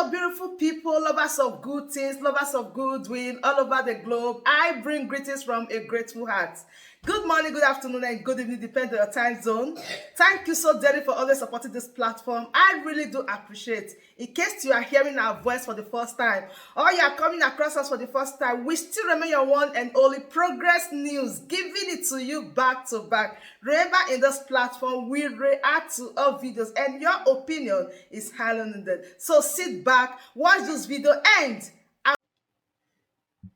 Hello, beautiful people, lovers of good things, lovers of goodwill all over the globe. I bring greetings from a grateful heart. Good morning, good afternoon, and good evening, depending on your time zone. Thank you so dearly for always supporting this platform. I really do appreciate. In case you are hearing our voice for the first time, or you are coming across us for the first time, we still remain your one and only Progress News, giving it to you back to back. Remember, in this platform, we react to all videos, and your opinion is highly needed. So sit back, watch this video, and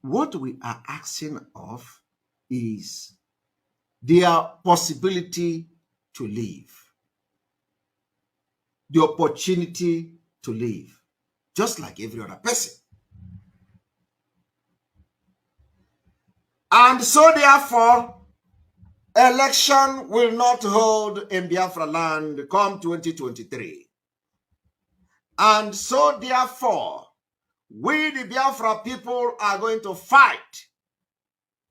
what we are asking of is their possibility to live, the opportunity to live, just like every other person. And so therefore, election will not hold in Biafra land come 2023. And so therefore, we the Biafra people are going to fight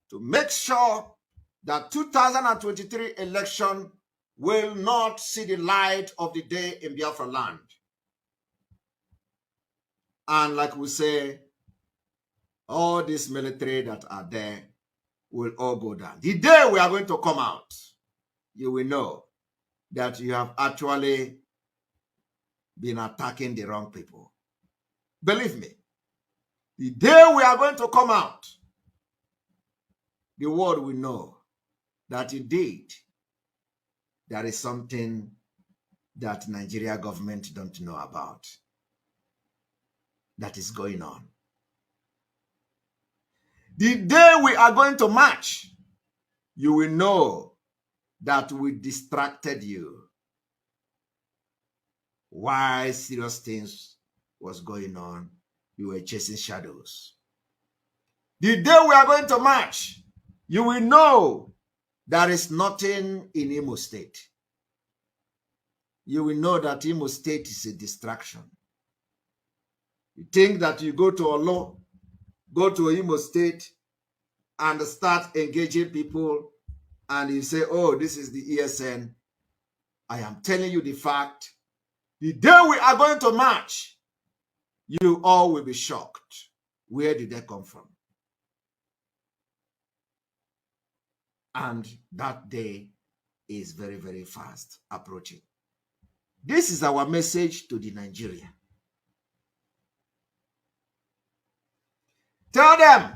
to make sure that 2023 election will not see the light of the day in Biafra land. And like we say, all these military that are there will all go down. The day we are going to come out, you will know that you have actually been attacking the wrong people. Believe me, the day we are going to come out, the world will know that indeed there is something that Nigeria government don't know about that is going on. The day we are going to march, you will know that we distracted you. Why serious things was going on, you were chasing shadows. The day we are going to march, you will know there is nothing in Imo State. You will know that Imo State is a distraction. You think that you go to Olo, go to Imo State and start engaging people and you say, oh, this is the ESN. I am telling you the fact. The day we are going to march, you all will be shocked. Where did they come from? And that day is very, very fast approaching. This is our message to the Nigeria. Tell them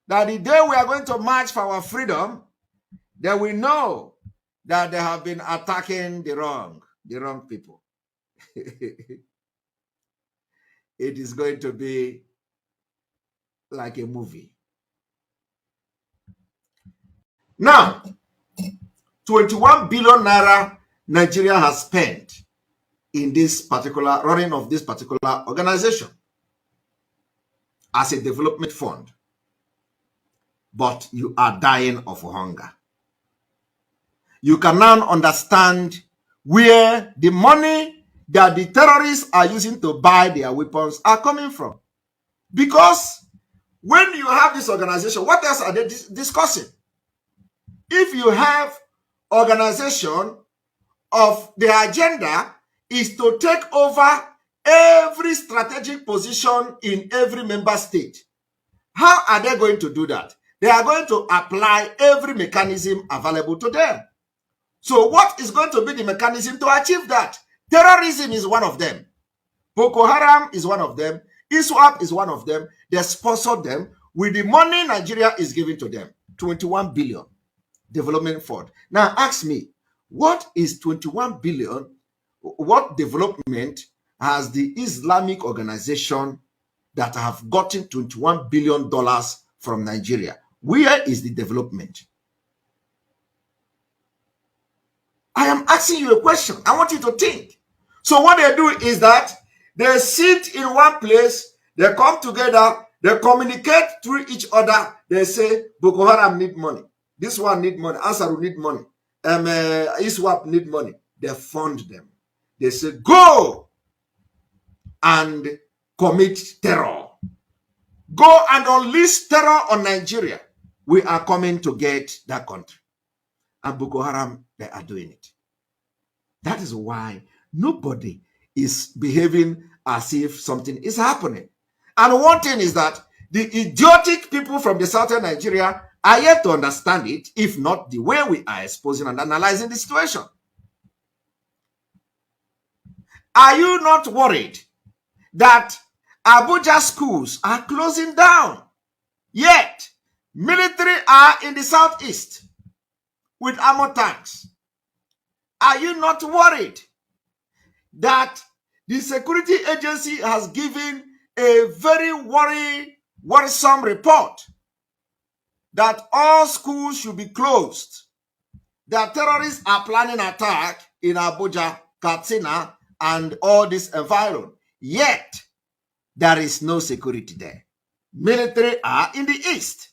that the day we are going to march for our freedom, they will know that they have been attacking the wrong people. It is going to be like a movie. Now, 21 billion naira Nigeria has spent in this particular running of this particular organization as a development fund. But you are dying of hunger. You can now understand where the money that the terrorists are using to buy their weapons are coming from. Because when you have this organization, what else are they discussing? If you have organization of the agenda is to take over every strategic position in every member state, how are they going to do that? They are going to apply every mechanism available to them. So what is going to be the mechanism to achieve that? Terrorism is one of them. Boko Haram is one of them. ISWAP is one of them. They sponsor them with the money Nigeria is giving to them. 21 billion development fund. Now ask me, what is 21 billion? What development has the Islamic organization that have gotten $21 billion from Nigeria? Where is the development? I am asking you a question. I want you to think. So what they do is that they sit in one place, they come together, they communicate through each other. They say, Boko Haram need money. This one need money. Ansaru need money. ISWAP need money. They fund them. They say, go and commit terror. Go and unleash terror on Nigeria. We are coming to get that country. And Boko Haram, they are doing it. That is why nobody is behaving as if something is happening. And one thing is that the idiotic people from the southern Nigeria are yet to understand it, if not the way we are exposing and analyzing the situation. Are you not worried that Abuja schools are closing down? Yet, military are in the southeast with armor tanks. Are you not worried that the security agency has given a very worrisome report that all schools should be closed, that terrorists are planning attack in Abuja, Katsina, and all this environment? Yet, there is no security there. Military are in the east.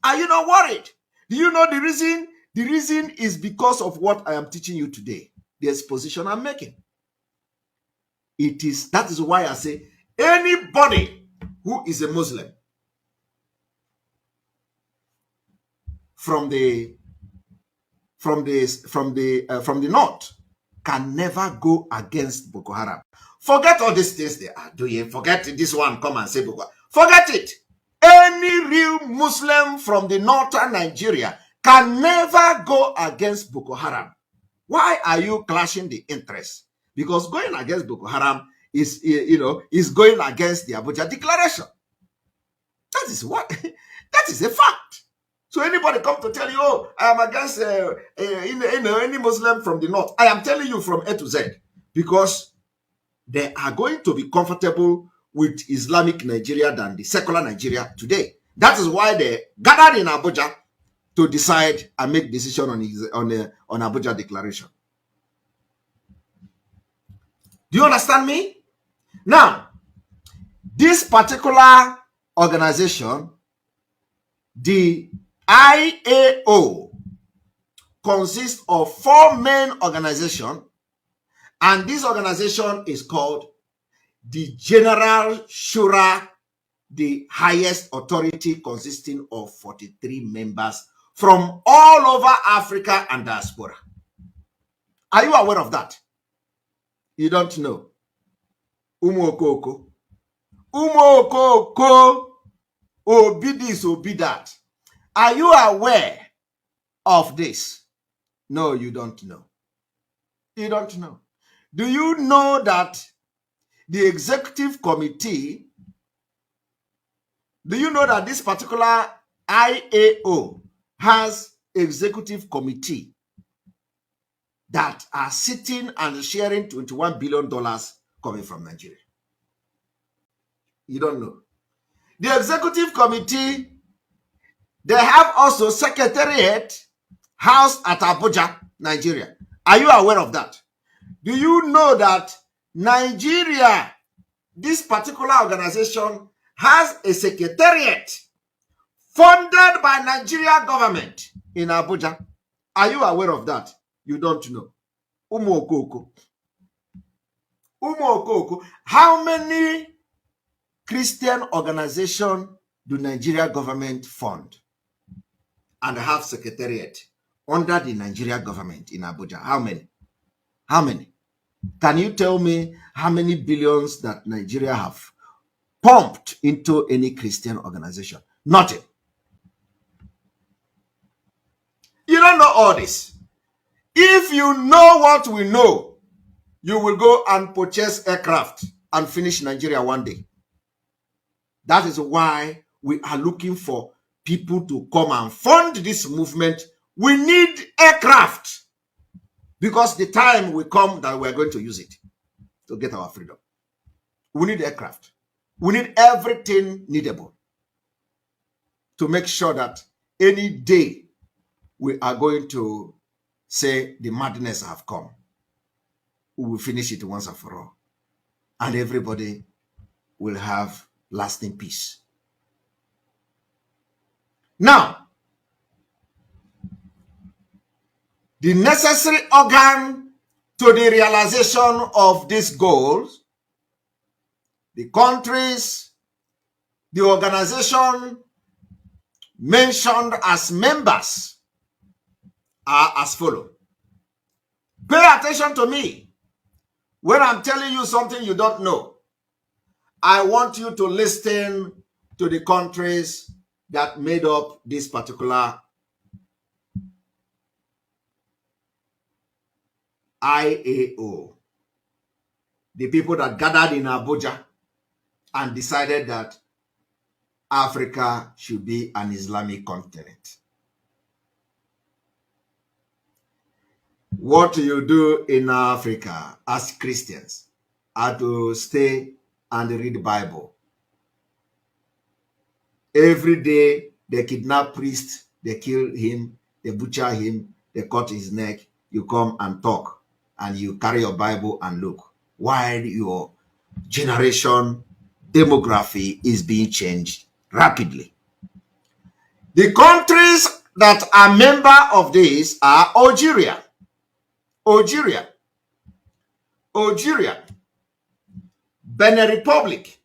Are you not worried? Do you know the reason? The reason is because of what I am teaching you today, the exposition I'm making. That is why I say anybody who is a Muslim from the north can never go against Boko Haram. Forget all these things they are doing. Forget this one come and say Boko Haram. Forget it. Any real Muslim from the northern Nigeria can never go against Boko Haram. Why are you clashing the interests? Because going against Boko Haram is going against the Abuja Declaration. That is what. That is a fact. So anybody come to tell you, oh, I am against any Muslim from the north, I am telling you from A to Z, because they are going to be comfortable with Islamic Nigeria than the secular Nigeria today. That is why they gathered in Abuja to decide and make decision on Abuja Declaration. Do you understand me? Now, this particular organization, the IAO, consists of 4 main organizations, and this organization is called the General Shura, the highest authority consisting of 43 members from all over Africa and diaspora. Are you aware of that? You don't know. Umuokoko. Umuokoko. Obi this, obi that. Are you aware of this? No, you don't know. You don't know. Do you know that the executive committee, do you know that this particular IAO has executive committee that are sitting and sharing $21 billion coming from Nigeria? You don't know. The executive committee, they have also secretariat house at Abuja, Nigeria. Are you aware of that? Do you know that Nigeria, this particular organization, has a secretariat funded by Nigeria government in Abuja? Are you aware of that? You don't know. Umuokoko. Umuokoko. How many Christian organizations do Nigeria government fund and have secretariat under the Nigeria government in Abuja? How many? How many? Can you tell me how many billions that Nigeria have pumped into any Christian organization? Nothing. You don't know all this. If you know what we know, you will go and purchase aircraft and finish Nigeria one day. That is why we are looking for people to come and fund this movement. We need aircraft, because the time will come that we're going to use it to get our freedom. We need aircraft. We need everything needable to make sure that any day we are going to say the madness have come, we will finish it once and for all. And everybody will have lasting peace. Now, the necessary organ to the realization of these goals, the countries, the organization mentioned as members, are as follows. Pay attention to me. When I'm telling you something you don't know, I want you to listen to the countries that made up this particular IAO. The people that gathered in Abuja and decided that Africa should be an Islamic continent. What you do in Africa as Christians are to stay and read the Bible. Every day they kidnap priest, they kill him, they butcher him, they cut his neck. You come and talk and you carry your Bible and look while your generation demography is being changed rapidly. The countries that are member of this are Algeria, Benin Republic,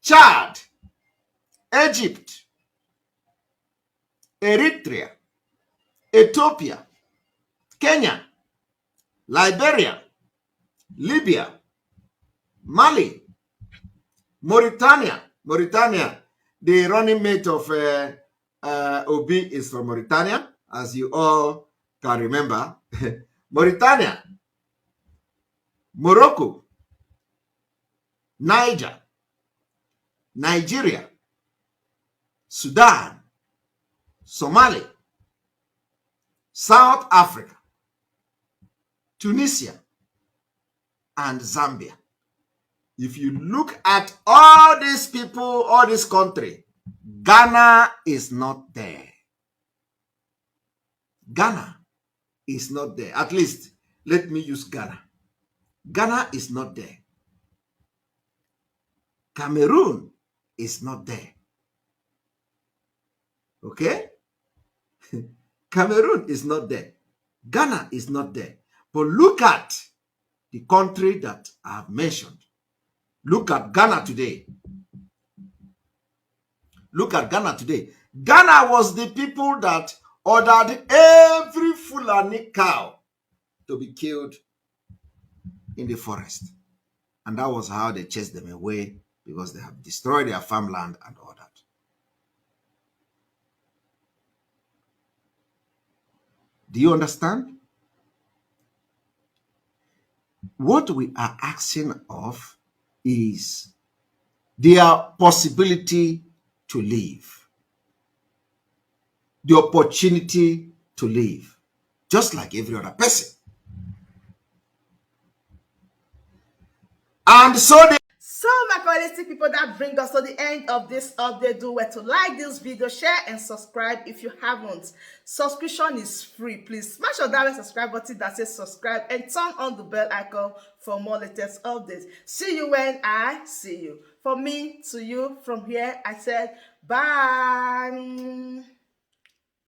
Chad, Egypt, Eritrea, Ethiopia, Kenya, Liberia, Libya, Mali, Mauritania. The running mate of Obi is from Mauritania, as you all can remember. Mauritania, Morocco, Niger, Nigeria, Sudan, Somalia, South Africa, Tunisia, and Zambia. If you look at all these people, all this country, Ghana is not there. Ghana is not there. At least, let me use Ghana. Ghana is not there. Cameroon is not there. Okay? Cameroon is not there. Ghana is not there. But look at the country that I have mentioned. Look at Ghana today. Look at Ghana today. Ghana was the people that ordered every Fulani cow to be killed in the forest. And that was how they chased them away, because they have destroyed their farmland and all that. Do you understand? What we are asking of is their possibility to live, the opportunity to live, just like every other person. And so my quality people, that brings us to the end of this update. Do well to like this video, share and subscribe if you haven't. Subscription is free. Please smash on that subscribe button that says subscribe and turn on the bell icon for more latest updates. See you when I see you. From me to you, from here, I said bye.